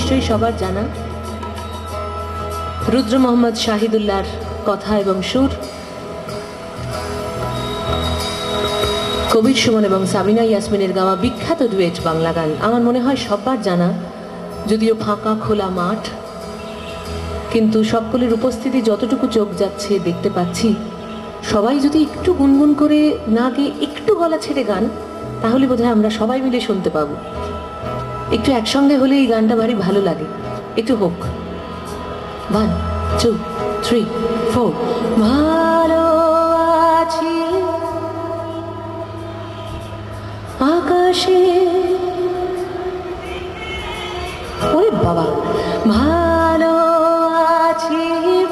নিশ্চয়ই সবার জানা। রুদ্র মোহাম্মদ শাহিদুল্লাহর কথা এবং সুর, কবির সুমন এবং সাবিনা ইয়াসমিনের গাওয়া বিখ্যাত ডুয়েট বাংলা গান। আমার মনে হয় সবার জানা, যদিও ফাঁকা খোলা মাঠ, কিন্তু সকলের উপস্থিতি যতটুকু চোখ যাচ্ছে দেখতে পাচ্ছি, সবাই যদি একটু গুনগুন করে না গিয়ে একটু গলা ছেড়ে গান, তাহলে বোধহয় আমরা সবাই মিলে শুনতে পাবো। একটু একসঙ্গে হলে এই গানটা ভারী ভালো লাগে। একটু হোক। 1 2 3 4। ভালো আছি আকাশে, ওরে বাবা, ভালো আছি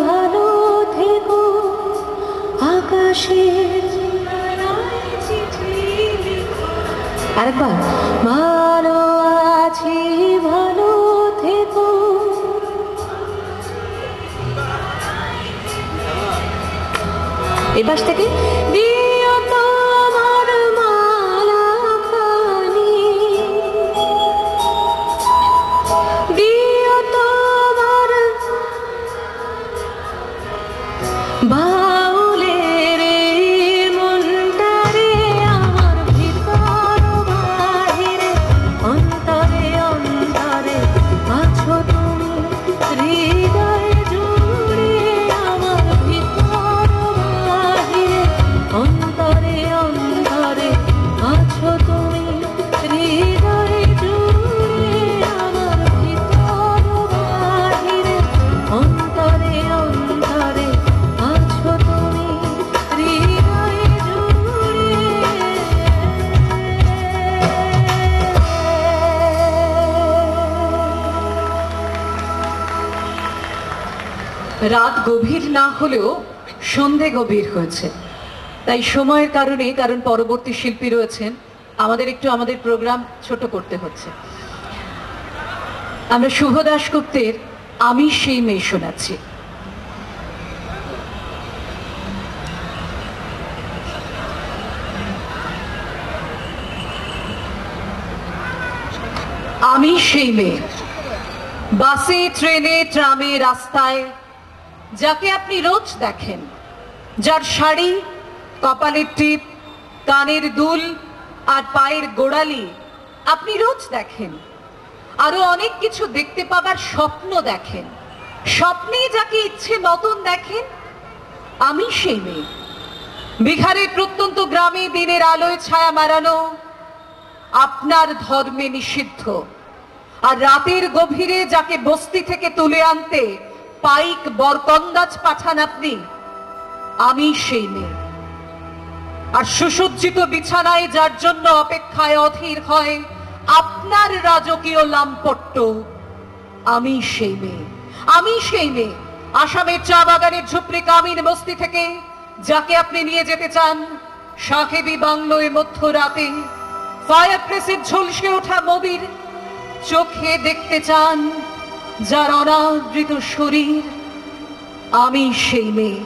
ভালো থেকো আকাশে। আরেকবার, ভালো আছি ভালো থেকো। এপাশ থেকে দিও তোমার মালা খানি, দিও তোমার বাউলের মনটারে, আমার ভিতর বাহিরে অন্তরে অন্তরে আছো তুমি হৃদয়ে জুড়ে। আমার ভিতর বাহিরে অন্তরে অন্তরে আছো তুমি হৃদয়ে জুড়ে। আমার ভিতর বাহিরে অন্তরে অন্তরে আছো তুমি হৃদয়ে জুড়ে। রাত গভীর না হলেও সন্ধে গভীর হয়েছে, তাই সময়ের কারণে, কারণ পরবর্তী শিল্পী রয়েছেন, আমাদের একটু আমাদের প্রোগ্রাম ছোট করতে হচ্ছে। আমরা শুভ দাশগুপ্তের আমি সেই মেয়ে শোনাচ্ছি। আমি সেই মেয়ে, বাসে ট্রেনে ট্রামে রাস্তায় যাকে আপনি রোজ দেখেন, যার শাড়ি, কপালের টিপ, কানের দুল আর পায়ের গোড়ালি আপনি রোজ দেখেন। আরো অনেক কিছু দেখতে পাবার স্বপ্ন দেখেন, স্বপ্নে যাকে ইচ্ছে মতন দেখেন। আমি সেই মেয়ে, বিহারের প্রত্যন্ত গ্রামে দিনের আলোয় ছায়া মারানো আপনার ধর্মে নিষিদ্ধ, আর রাতের গভীরে যাকে বস্তি থেকে তুলে আনতে পাইক বরকন্দাজ পাঠান আপনি। আমি সেই মেয়ে, আর সুসজ্জিত বিছানায় যার জন্য অপেক্ষায় অধীর হয় আপনার রাজকীয় লামপট্ট। আমি সেই মেয়ে, আমি সেই মেয়ে, আসামের চা বাগানের ঝুপড়ি কামিন বস্তি থেকে যাকে আপনি নিয়ে যেতে চান সাহেবী বাংলোয় মধ্যরাতে, ফায়ার প্রেসের ঝলসে ওঠা মোবির চোখে দেখতে চান যার অনাবৃত শরীর। আমি সেই মেয়ে,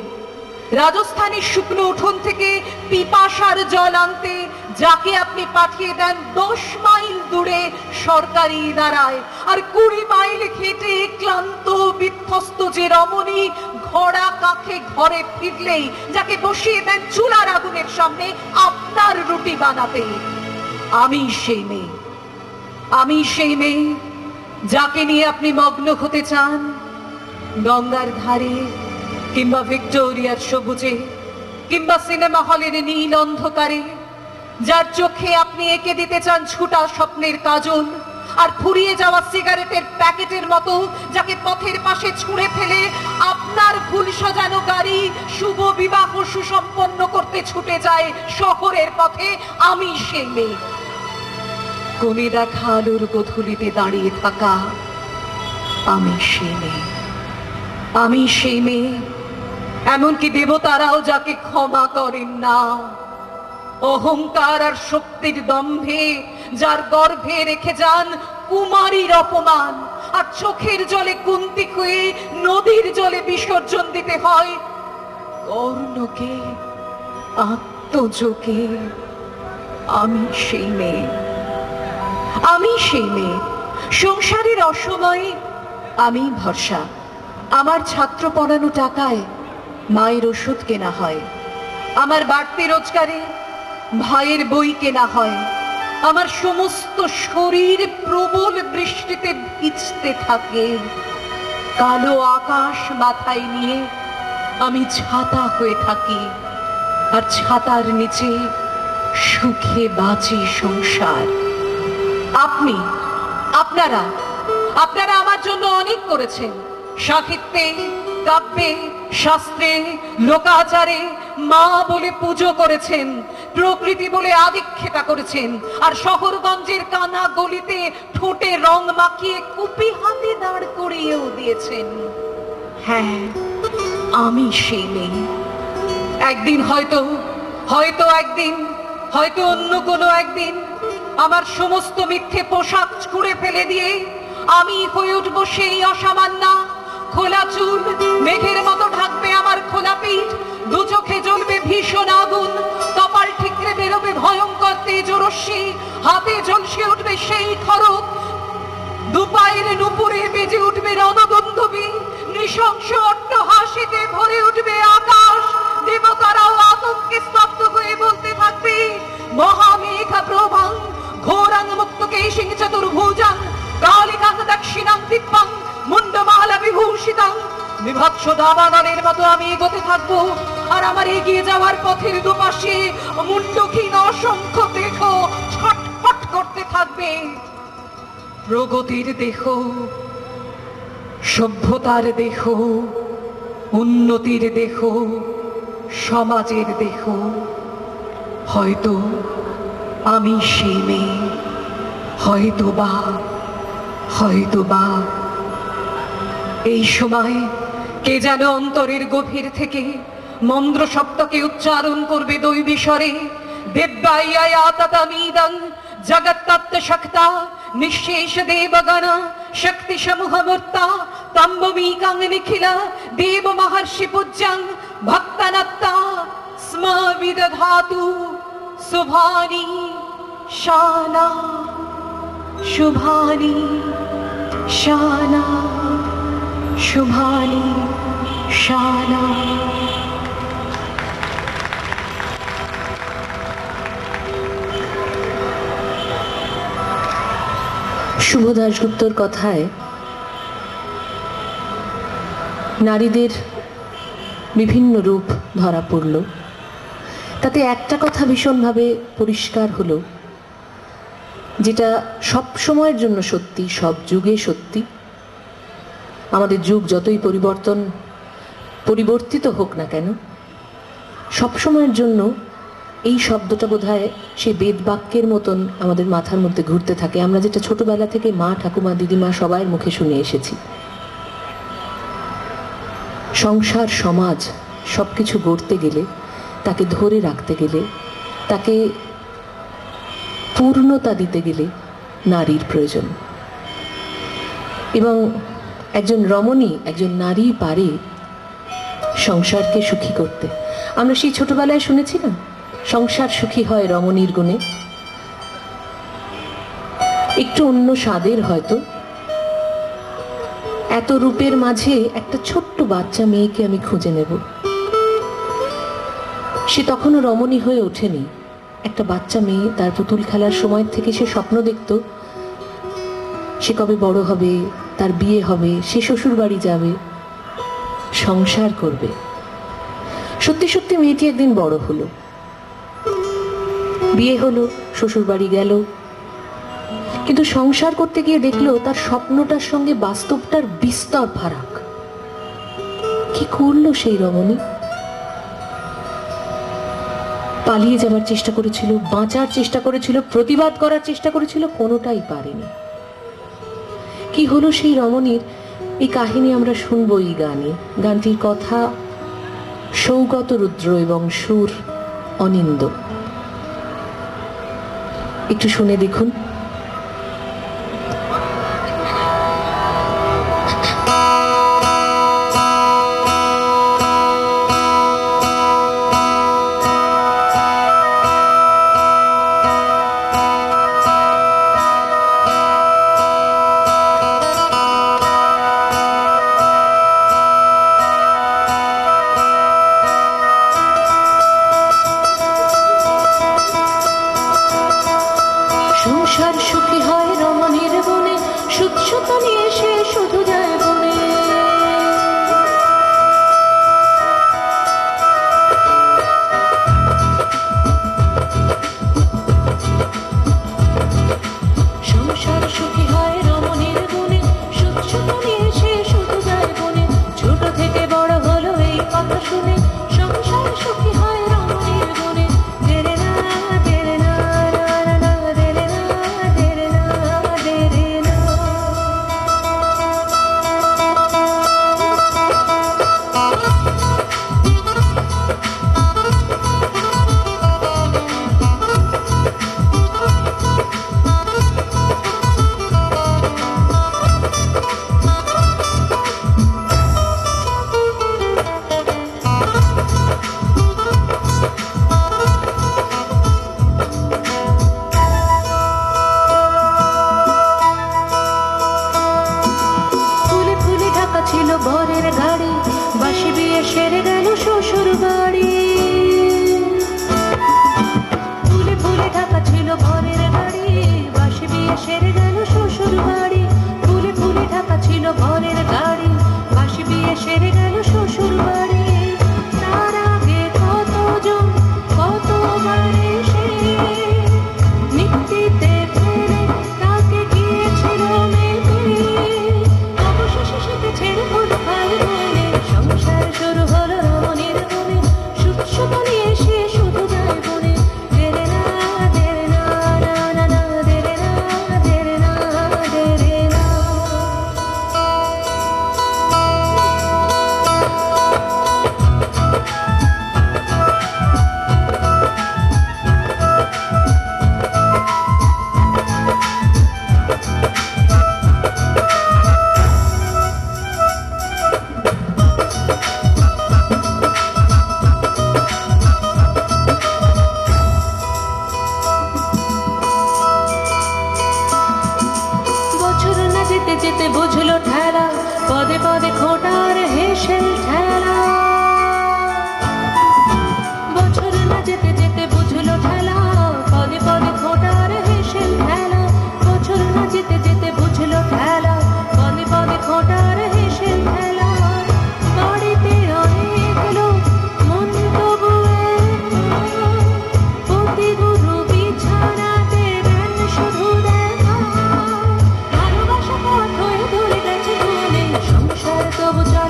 রাজস্থানের শুকনো উঠোন থেকে পিপাসার জল আনতে যাকে আপনি পাঠিয়ে দেন 10 মাইল দূরে সরকারি ইদারায়, আর 20 মাইল হেঁটে ক্লান্ত বিধ্বস্ত যে রমণী ঘোড়া কাঁখে ঘরে ফিরলেই যাকে বসিয়ে দেন চুলার আগুনের সামনে আপনার রুটি বানাতে। আমি সেই মেয়ে, আমি সেই মেয়ে যাকে নিয়ে আপনি মগ্ন হতে চান গঙ্গার ধারে, কিংবা ভিক্টোরিয়ার সবুজে, কিংবা সিনেমা হলের নীল অন্ধকারে, যার চোখে আপনি এঁকে দিতে চান ছুটা স্বপ্নের কাজল, আর ফুরিয়ে যাওয়া সিগারেটের প্যাকেটের মতো যাকে পথের পাশে ছুঁড়ে ফেলে আপনার ফুল সাজানো গাড়ি শুভ বিবাহ সুসম্পন্ন করতে ছুটে যায় শহরের পথে। আমি সেই মেয়ে, কোণে দেখা আলোর গোধূলিতে দাঁড়িয়ে থাকা। আমি সেই মেয়ে, আমি সেই মেয়ে, এমনকি দেবতারাও যাকে ক্ষমা করেন না। অহংকার আর শক্তির দম্ভে যার গর্ভে রেখে যান কুমারীর অপমান, আর চোখের জলে কুন্তি হয়ে নদীর জলে বিসর্জন দিতে হয় কর্ণকে, আত্মযোগে। আমি সেই মেয়ে, আমি সেই মেয়ে, সংসারের অসময়ে আমি ভরসা। আমার ছাত্র পড়ানো টাকায় মায়ের ওষুধ কেনা হয়, আমার বাড়তি রোজগারে ভাইয়ের বই কেনা হয়, আমার সমস্ত শরীর প্রবল বৃষ্টিতে ভিজতে থাকে। কালো আকাশ মাথায় নিয়ে আমি ছাতা হয়ে থাকি, আর ছাতার নিচে সুখে বাঁচি সংসার। আপনারা আপনারা আমার জন্য অনেক করেছেন। সাহিত্যে, কাব্যে, শাস্ত্রে, লোকাচারে মা বলে পুজো করেছেন, প্রকৃতি বলে আদিক্ষেতা করেছেন, আর শহরগঞ্জের কানা গলিতে ঠোঁটে রং মাখিয়ে কুপি হাতে দাঁড় করিয়েও দিয়েছেন। হ্যাঁ, আমি সেই মেয়ে। একদিন হয়তো অন্য কোনো একদিন আমার সমস্ত মিথ্যে পোশাক ছুঁড়ে ফেলে দিয়ে আমি হয়ে উঠবো সেই অসামান্যা। খোলা চুল মেঘের মতো ঢাকবে আমার খোলা পিঠ, দু চোখে জ্বলবে ভীষণ আগুন, কপাল ঠিকরে বেরোবে ভয়ঙ্কর তেজরশ্মি, হাতে ঝলসে উঠবে সেই খড়গ, দুপায়ের নুপুরে বেজে উঠবে রণদন্দবী, নৃশংস অট্টহাসিতে ভরে উঠবে আকাশ। দেবতারাও আতঙ্কে স্তব্ধ হয়ে বলতে থাকবে, মহামেঘা প্রভাং ঘোরাং মুক্তকেশিং চতুর্ভুজাং কালিকাং দক্ষিণাং দিব্যাং মুন্ডমালা বিভূষিতাং। বিভৎস দাবানলের মতো আমি এগোতে থাকবো, আর আমার এগিয়ে যাওয়ার পথের দুপাশে মুন্ডহীন অসংখ্য দেহ ছটফট করতে থাকবে। প্রগতির দেহ, সভ্যতার দেহ, উন্নতির দেহ, সমাজের দেহ। হয়তো আমি সেই মেয়ে, হয়তোবা। এই সময় কে যেন অন্তরের গভীর থেকে মন্ত্র শব্দকে উচ্চারণ করবে দৈবী স্বরে। দেব্যায়াতাতামিদং জগত্তত্ত্ব শক্তা নিঃশেষ দেবগণা শক্তি সমূহ মূর্তা তম্বমিকাং নিখিল দেব মহর্ষি পূজ্যং ভক্তনত্তা স্ম বিদধাতু শুভানি শানা, শুভানি শানা, শুভানি শানা। শুভ দাশগুপ্তর কথায় নারীদের বিভিন্ন রূপ ধরা পড়ল। তাতে একটা কথা ভীষণভাবে পরিষ্কার হলো, যেটা সব সময়ের জন্য সত্যি, সব যুগে সত্যি। আমাদের যুগ যতই পরিবর্তিত হোক না কেন, সব সময়ের জন্য এই শব্দটা বোধহয় সেই বেদ বাক্যের মতন আমাদের মাথার মধ্যে ঘুরতে থাকে। আমরা যেটা ছোটবেলা থেকে মা, ঠাকুমা, দিদিমা সবাইয়ের মুখে শুনে এসেছি। সংসার, সমাজ সবকিছু গড়তে গেলে, তাকে ধরে রাখতে গেলে, তাকে পূর্ণতা দিতে গেলে নারীর প্রয়োজন। এবং একজন রমণী, একজন নারী পারে সংসারকে সুখী করতে। আমরা সেই ছোটবেলায় শুনেছি না, সংসার সুখী হয় রমণীর গুণে। একটু অন্য স্বাদের হয়তো। এত রূপের মাঝে একটা ছোট্ট বাচ্চা মেয়েকে আমি খুঁজে নেব। সে তখনও রমণী হয়ে ওঠেনি, একটা বাচ্চা মেয়ে। তার পুতুল খেলার সময় থেকে সে স্বপ্ন দেখত সে কবে বড় হবে, তার বিয়ে হবে, সে শ্বশুর বাড়ি যাবে, সংসার করবে। সত্যি সত্যি মেয়েটি একদিন বড় হলো, বিয়ে হলো, শ্বশুর বাড়ি গেল, কিন্তু সংসার করতে গিয়ে দেখলো তার স্বপ্নটার সঙ্গে বাস্তবটার বিস্তর ফারাক। কি করলো সেই রমণী? পালিয়ে যাবার চেষ্টা করেছিল, বাঁচার চেষ্টা করেছিল, প্রতিবাদ করার চেষ্টা করেছিল, কোনোটাই পারেনি। কি হলো সেই রমণীর, এই কাহিনী আমরা শুনবো এই গানে। গানটির কথা সৌগত রুদ্র এবং সুর অনিন্দ। একটু শুনে দেখুন। নিয়ে সে শুধু যায় বনে। সংসার সুখী হয় রমণীর গুণে, সুখ নিয়ে সে শুধু যায় বনে। ছোট থেকে বড় হলো এই কথা শুনে, সংসার সুখী হয় রমণীর গুণে। দেরে না দেরে না না না না, দেরে না দেরে না দেরে না। ফুলে ফুলে ঢাকা ছিল বরের গাড়ি, বাসি বিয়ে সেরে গেল শ্বশুর বাড়ি। ফুলে ফুলে ঢাকা ছিল বরের গাড়ি, বাসি বিয়ে সেরে গেল শ্বশুর বাড়ি। ফুলে ফুলে ঢাকা ছিল বরের গাড়ি, বাসি বিয়ে সেরে গেল শ্বশুর বাড়ি। তার আগে কতজন কতবার এসে নিক্তিতে ফেলে তাকে গিয়েছিল মেতে। অবশেষে সেতে ছেড়ে হলো ফাল্গুনে, সংসার শুরু হলো রমণীর গুণে। সুখ নিয়ে সে শুধু যায় বনে। দেরে না দেরে না না না না, দেরে না দেরে না দেরে না। বছর না যেতে যেতে বুঝলো ঠেলা, পদে পদে খোঁটার হেসেল ঠেলা। বছর না যেতে যেতে বুঝলো ঠেলা, পদে পদে খোঁটার হেসেল ঠেলা। বছর না যেতে যেতে বুঝলো ঠেলা, পদে পদে খোঁটার হেসেল ঠেলা। বাড়িতে অনেক লোক মন তবু পতি গুরু বিছানাতে দেন শুধু দেখা। ভালোবাসা পথ হয়ে ধরে গেছে বনে, সংসার তবু চলে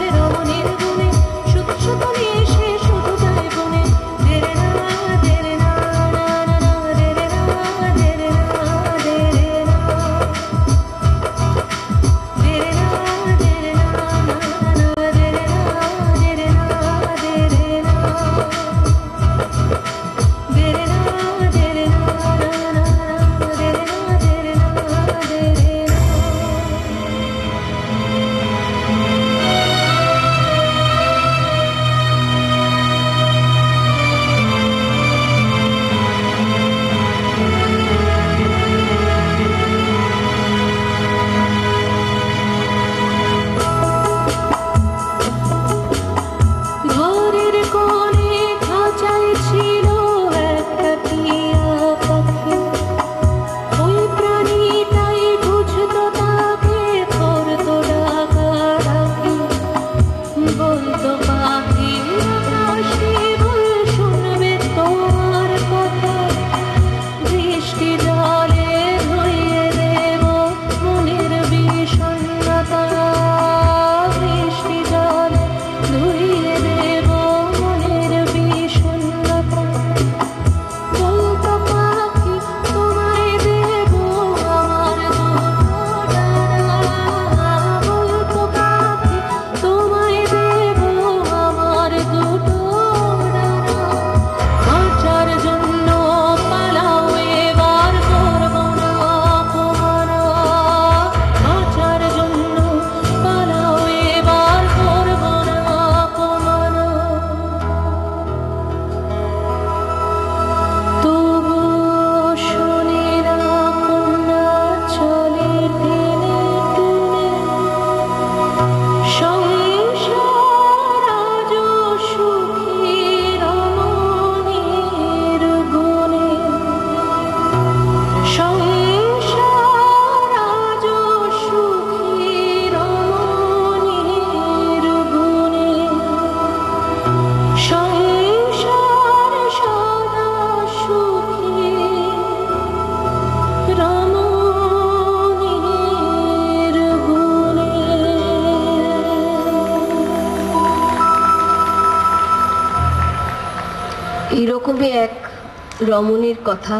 রমণীর কথা,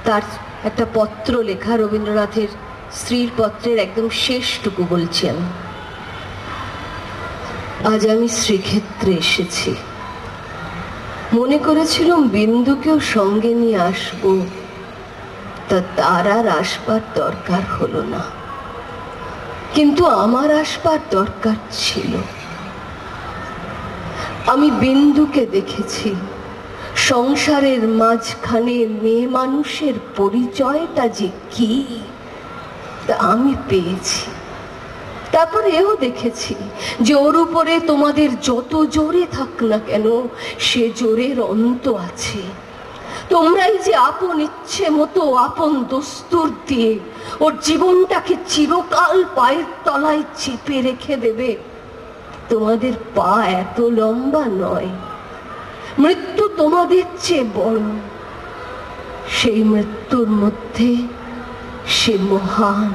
তার একটা পত্র লেখা, রবীন্দ্রনাথের স্ত্রীর পত্রের একদম শেষটুকু বলছি আমি। আজ আমি শ্রীক্ষেত্রে এসেছি, মনে করেছিলাম বিন্দুকেও সঙ্গে নিয়ে আসবো, তা তার আর আসবার দরকার হলো না, কিন্তু আমার আসবার দরকার ছিল। আমি বিন্দুকে দেখেছি, সংসারের মাঝখানে মেয়ে মানুষের পরিচয়টা যে কি তা আমি পেয়েছি। তারপর এও দেখেছি যে ওর উপরে তোমাদের যত জোরে থাক না কেন, সে জোরের অন্ত আছে। তোমরাই যে আপন ইচ্ছে মতো, আপন দস্তুর দিয়ে ওর জীবনটাকে চিরকাল পায়ের তলায় চেপে রেখে দেবে। তোমাদের পা এত লম্বা নয়, মৃত্যু তোমাদের চেয়ে বড়। সেই মৃত্যুর মধ্যে সে মহান।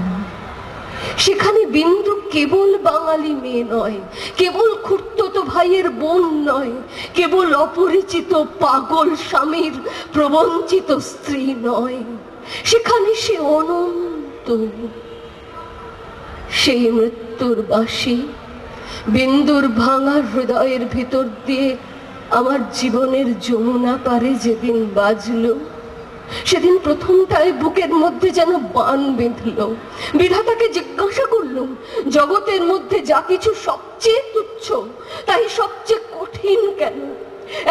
সেখানে বিন্দু কেবল বাঙালি মেয়ে নয়, কেবল খুড়তুতো ভাইয়ের বোন নয়, কেবল অপরিচিত পাগল স্বামীর প্রবঞ্চিত স্ত্রী নয়, সেখানে সে অনন্ত। সেই মৃত্যুর বাঁশি বিন্দুর ভাঙা হৃদয়ের ভিতর দিয়ে আমার জীবনের যমুনা পারে যেদিন বাজলো, সেদিন প্রথমটায় বুকের মধ্যে যেন বান বেঁধল। বিধাতাকে জিজ্ঞাসা করলুম, জগতের মধ্যে যা কিছু সবচেয়ে তুচ্ছ, তাই সবচেয়ে কঠিন কেন?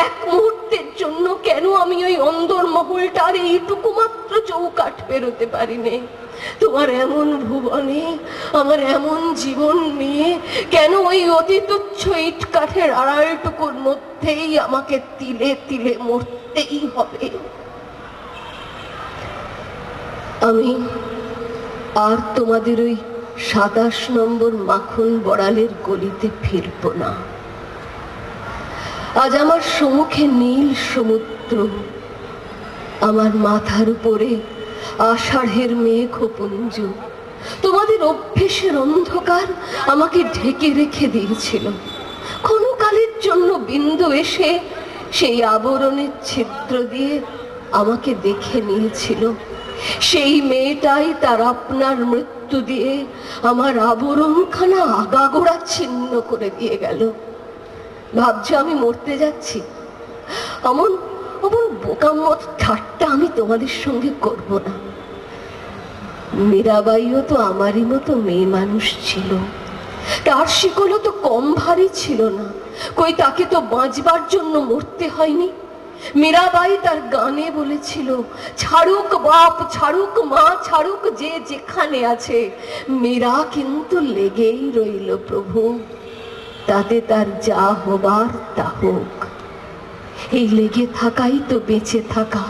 এক মুহূর্তের জন্য কেন আমি ওই অন্দর মহলটার এইটুকু মাত্র চৌকাঠ পেরোতে পারিনি? তোমার এমন ভুবনে আমার এমন জীবন নিয়ে কেন ওই অতি তুচ্ছ ইট কাঠের আড়ালটুকুর মধ্যেই আমাকে তিলে তিলে মরতেই হবে? আমি আর তোমাদের ওই 27 নম্বর মাখন বড়ালের গলিতে ফিরব না। আজ আমার সম্মুখে নীল সমুদ্র, আমার মাথার উপরে আষাঢ়ের মেঘপুঞ্জ। তোমাদের অভ্যেসের অন্ধকার আমাকে ঢেকে রেখে দিয়েছিল। ক্ষণকালের জন্য বিন্দু এসে সেই আবরণের ছিদ্র দিয়ে আমাকে দেখে নিয়েছিল। সেই মেয়েটাই তার আপনার মৃত্যু দিয়ে আমার আবরণখানা আগাগোড়া ছিন্ন করে দিয়ে গেল। ভাবছো আমি মরতে যাচ্ছি? অমন অমন বোকামত ঠাট্টা আমি তোমাদের সঙ্গে করব না। মীরাবাইও তো আমারই মতো মেয়ে মানুষ ছিল, তার শিকলও তো কম ভারী ছিল না। কই তাকে তো বাঁচবার জন্য মরতে হয়নি। মীরাবাই তার গানে বলেছিল, ছাড়ুক বাপ, ছাড়ুক মা, ছাড়ুক যে যেখানে আছে, মীরা কিন্তু লেগেই রইল প্রভু, তাতে তার যা হবার তা হোক। এই লেগে থাকাই তো বেঁচে থাকা,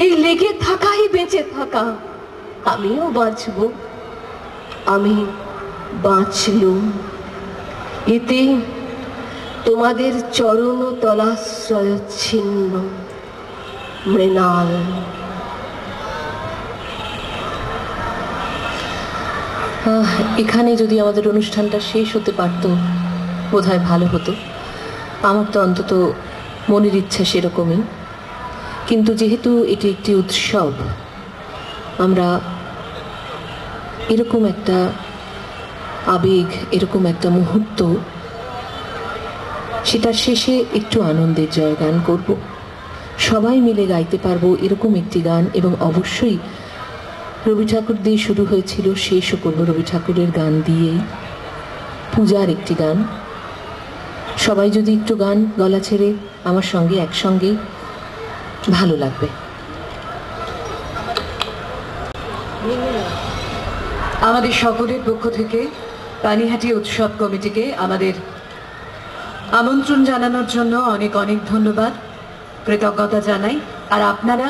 এই লেগে থাকাই বেঁচে থাকা। আমিও বাঁচব, আমি বাঁচলুম। এতে তোমাদের চরণ তলাশ্রয় ছিন্ন মৃণাল। এখানে যদি আমাদের অনুষ্ঠানটা শেষ হতে পারতো বোধহয় ভালো হতো। আমার তো অন্তত মনের ইচ্ছা সেরকমই। কিন্তু যেহেতু এটি একটি উৎসব, আমরা এরকম একটা আবেগ, এরকম একটা মুহূর্ত, সেটার শেষে একটু আনন্দের জয়গান করব, সবাই মিলে গাইতে পারবো এরকম একটি গান। এবং অবশ্যই রবি ঠাকুর দিয়ে শুরু হয়েছিল, শেষও করবো রবি ঠাকুরের গান দিয়েই, পূজার একটি গান। সবাই যদি একটু গান গলা ছেড়ে আমার সঙ্গে একসঙ্গে, ভালো লাগবে। আমাদের সকলের পক্ষ থেকে পানিহাটি উৎসব কমিটিকে আমাদের আমন্ত্রণ জানানোর জন্য অনেক অনেক ধন্যবাদ, কৃতজ্ঞতা জানাই। আর আপনারা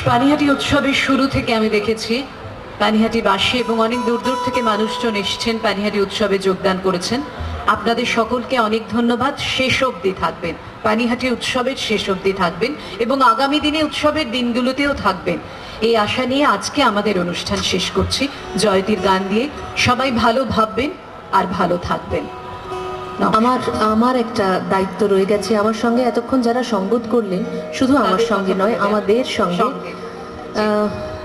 পানিহাটি উৎসবের শুরু থেকে আমি দেখেছি পানিহাটিবাসী এবং অনেক দূর দূর থেকে মানুষজন এসেছেন, পানিহাটি উৎসবে যোগদান করেছেন। আপনাদের সকলকে অনেক ধন্যবাদ। শেষ অবধি থাকবেন, পানিহাটি উৎসবের শেষ অবধি থাকবেন এবং আগামী দিনে উৎসবের দিনগুলোতেও থাকবেন, এই আশা নিয়ে আজকে আমাদের অনুষ্ঠান শেষ করছি জয়তীর গান দিয়ে। সবাই ভালো ভাববেন আর ভালো থাকবেন। আমার আমার একটা দায়িত্ব রয়ে গেছে। আমার সঙ্গে এতক্ষণ যারা সঙ্গত করলেন, শুধু আমার সঙ্গে নয়, আমাদের সঙ্গে,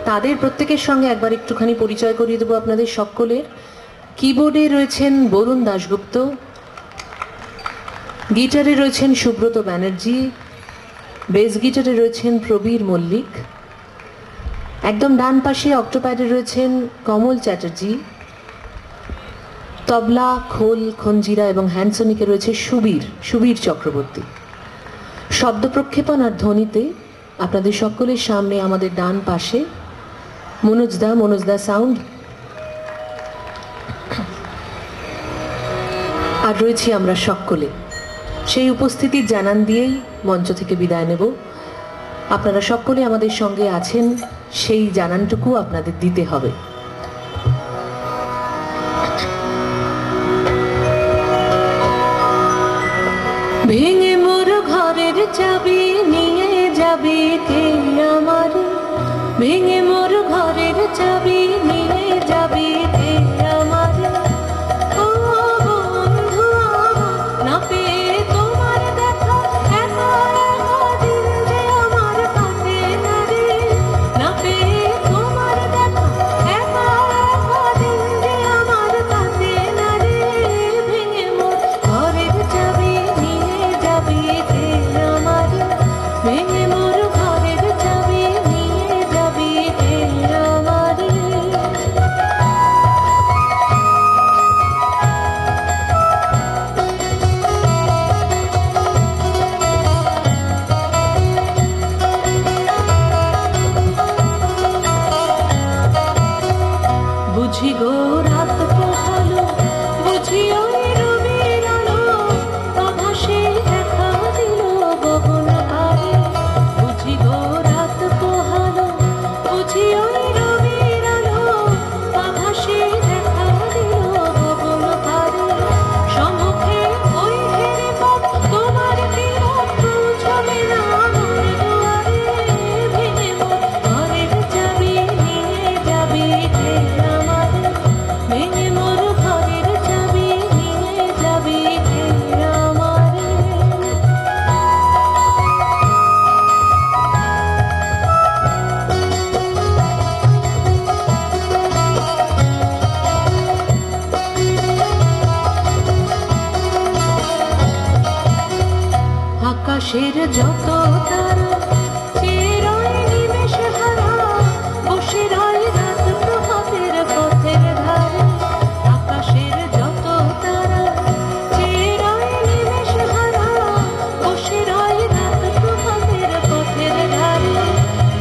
তাদের প্রত্যেকের সঙ্গে একবার একটুখানি পরিচয় করিয়ে দেবো আপনাদের সকলের। কিবোর্ডে রয়েছেন বরুণ দাশগুপ্ত, গিটারে রয়েছেন সুব্রত ব্যানার্জি, বেস গিটারে রয়েছেন প্রবীর মল্লিক, একদম ডান পাশে অক্টোপ্যাডে রয়েছেন কমল চ্যাটার্জি, তবলা, খোল, খঞ্জিরা এবং হ্যান্ডসনিকে রয়েছে সুবীর চক্রবর্তী। শব্দ প্রক্ষেপণ আর ধ্বনিতে আপনাদের সকলের সামনে আমাদের ডান পাশে মনোজদা সাউন্ড, আর রয়েছি আমরা সকলে। সেই উপস্থিতির জানান দিয়েই মঞ্চ থেকে বিদায় নেব। আপনারা সকলে আমাদের সঙ্গে আছেন, সেই জানানটুকু আপনাদের দিতে হবে। ভেঙে মোর ঘরের চাবি নিয়ে যাবে কে আমার, ভেঙে মোর ঘরের চাবি নিয়ে যাবে কে আমার, ও বন্ধু আমার না পেয়ে তোমার দেখা, একা একা দিন যে আমার কাটে না রে, না পেয়ে তোমার দেখা, একা একা দিন যে আমার কাটে না রে, ভেঙে মোর ঘরের চাবি নিয়ে যাবে কে আমার, ভেঙে মোর ঘরের চাবি নিয়ে যাবে কে আমার। বুঝি গো রাত পোহালো, বুঝি ওই রবির আলো, আভাসে দেখা দিল গগন আরে, বুঝি গো রাত পোহালো, বুঝি ওই রবির আলো, আভাসে দেখা দিল গগন আরে, সম্মুখে ওই ঘেরে পথ তোমার তীরথ পৌঁছবে না মোর দুয়ারে, ভেঙে মোর ঘরের চাবি নিয়ে যাবে কে আমার, ভেঙে মোর ঘরের চাবি নিয়ে যাবে কে আমার। আকাশের যত তারা চিরই নিমেষ হারা, বসে রয় রাত প্রভাতের পথের ধারে, আকাশের যত তারা চিরই নিমেষ হারা, বসে রয় রাত প্রভাতের পথের ধারে,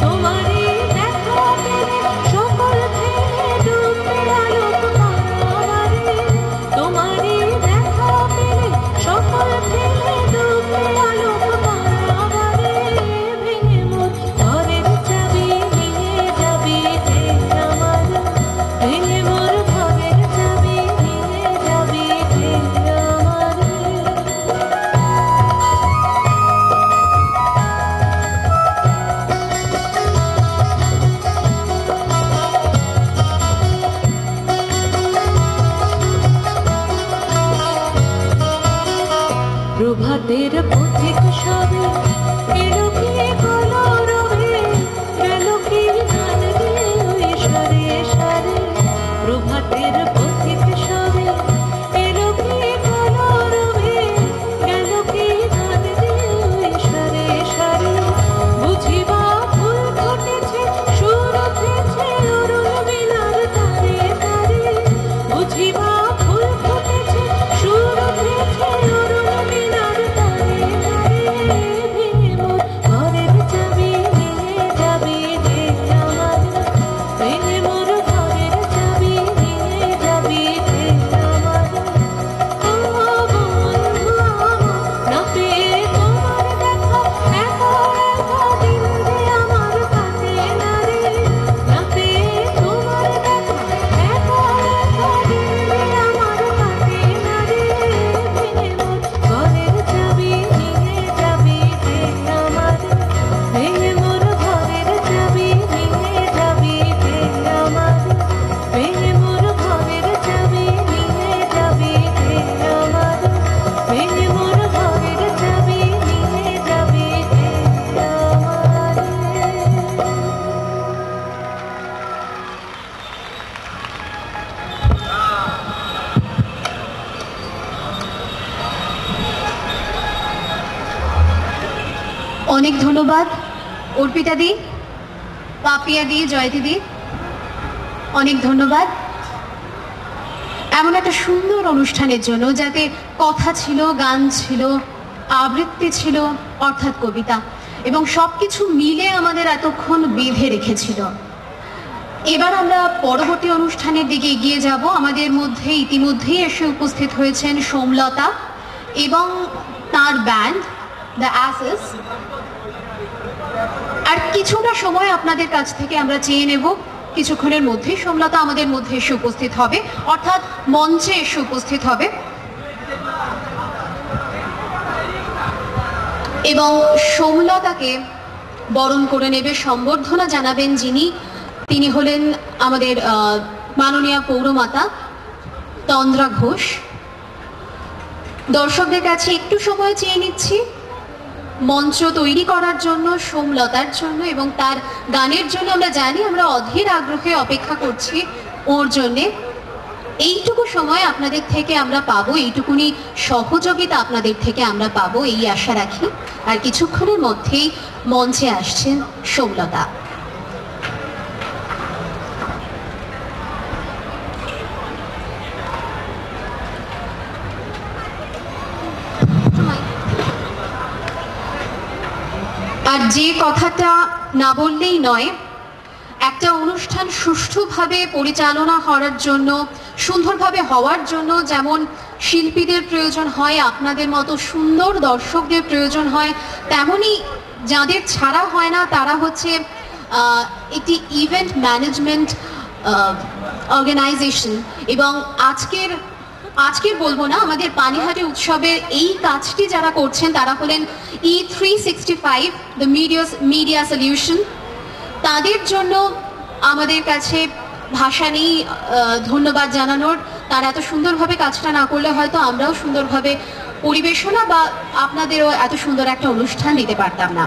তোমারই দেখা পেলে সকল ফেলে ডুবে আলোক পারাবারে, তোমারই দেখা পেলে সকল ফেলে ডুবে আলোক পারাবারে, অনেক ধন্যবাদ অর্পিতা দি, পাপিয়া দি, জয়তি দি, অনেক ধন্যবাদ এমন একটা সুন্দর অনুষ্ঠানের জন্য, যাতে কথা ছিল, গান ছিল, আবৃত্তি ছিল, অর্থাৎ কবিতা, এবং সবকিছু মিলে আমাদের এতক্ষণ বেঁধে রেখেছিল। এবার আমরা পরবর্তী অনুষ্ঠানের দিকে এগিয়ে যাব। আমাদের মধ্যে ইতিমধ্যেই এসে উপস্থিত হয়েছেন সোমলতা এবং তার ব্যান্ড দ্য অ্যাসেস। আর কিছুটা সময় আপনাদের কাছ থেকে আমরা চেয়ে নেব। কিছুক্ষণের মধ্যেই সোমলতা আমাদের মধ্যে এসে উপস্থিত হবে, অর্থাৎ মঞ্চে এসে উপস্থিত হবে, এবং সোমলতাকে বরণ করে নেবে, সম্বর্ধনা জানাবেন যিনি, তিনি হলেন আমাদের মাননীয়া পৌরমাতা তন্দ্রা ঘোষ। দর্শকদের কাছে একটু সময় চেয়ে নিচ্ছি মঞ্চ তৈরি করার জন্য, সোমলতার জন্য এবং তার গানের জন্য। আমরা জানি, আমরা অধীর আগ্রহে অপেক্ষা করছি ওর জন্যে। এইটুকু সময় আপনাদের থেকে আমরা পাবো, এইটুকুনি সহযোগিতা আপনাদের থেকে আমরা পাবো, এই আশা রাখি। আর কিছুক্ষণের মধ্যেই মঞ্চে আসছেন সোমলতা। আর যে কথাটা না বললেই নয়, একটা অনুষ্ঠান সুষ্ঠুভাবে পরিচালনা করার জন্য, সুন্দরভাবে হওয়ার জন্য যেমন শিল্পীদের প্রয়োজন হয়, আপনাদের মতো সুন্দর দর্শকদের প্রয়োজন হয়, তেমনি যাদের ছাড়া হয় না তারা হচ্ছে একটি ইভেন্ট ম্যানেজমেন্ট অর্গানাইজেশন। এবং আজকের বলবো না, আমাদের পানিহাটি উৎসবের এই কাজটি যারা করছেন তারা হলেন E365 দ্য মিডিয়া সলিউশন। তাদের জন্য আমাদের কাছে ভাষা নেই ধন্যবাদ জানানোর। তারা এত সুন্দরভাবে কাজটা না করলে হয়তো আমরাও সুন্দরভাবে পরিবেশনা বা আপনাদেরও এত সুন্দর একটা অনুষ্ঠান দিতে পারতাম না।